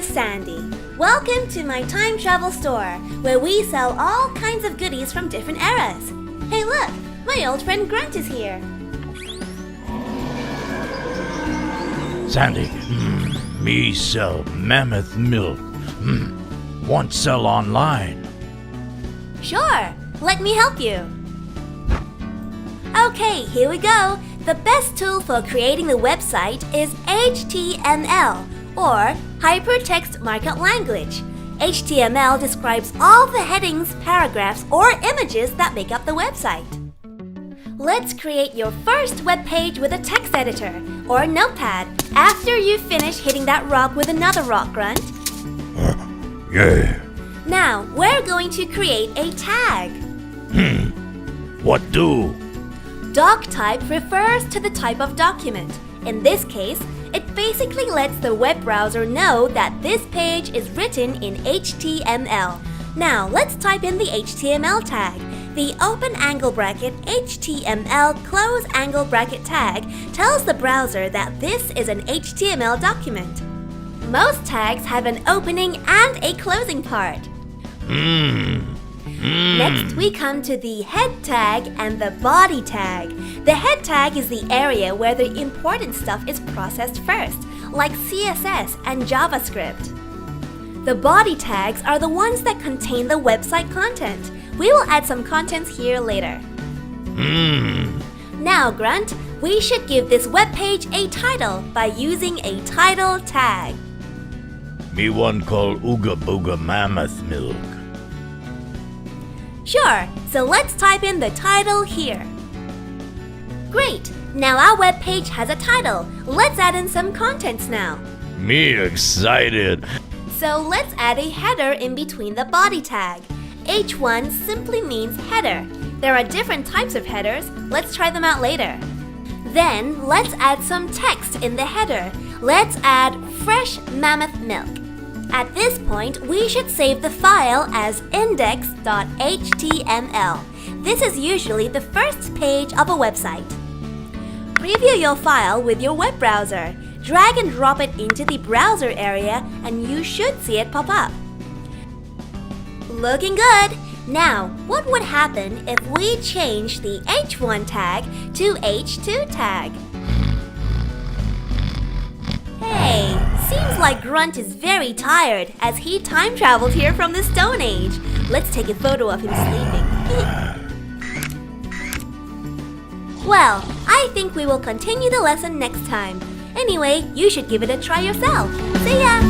Sandy. Welcome to my time travel store, where we sell all kinds of goodies from different eras. Hey look, my old friend Grunt is here. Sandy, me sell mammoth milk. Want sell online? Sure, let me help you. Okay, here we go. The best tool for creating the website is HTML, or Hypertext Markup Language. HTML describes all the headings, paragraphs, or images that make up the website. Let's create your first web page with a text editor or notepad after you finish hitting that rock with another rock, Grunt. Yeah. Now, we're going to create a tag. What do? Doc type refers to the type of document. In this case, it basically lets the web browser know that this page is written in HTML. Now, let's type in the HTML tag. The open angle bracket HTML close angle bracket tag tells the browser that this is an HTML document. Most tags have an opening and a closing part. Next, we come to the head tag and the body tag. The head tag is the area where the important stuff is processed first, like CSS and JavaScript. The body tags are the ones that contain the website content. We will add some contents here later. Now, Grunt, we should give this web page a title by using a title tag. Me one call Ooga Booga Mammoth Milk. Sure, so let's type in the title here. Great! Now our web page has a title. Let's add in some contents now. Me excited. So let's add a header in between the body tag. H1 simply means header. There are different types of headers. Let's try them out later. Then let's add some text in the header. Let's add fresh mammoth milk. At this point, we should save the file as index.html. This is usually the first page of a website. Preview your file with your web browser. Drag and drop it into the browser area and you should see it pop up. Looking good! Now, what would happen if we change the H1 tag to H2 tag? Hey, seems like Grunt is very tired as he time traveled here from the Stone Age. Let's take a photo of him sleeping. Well, I think we will continue the lesson next time. Anyway, you should give it a try yourself. See ya!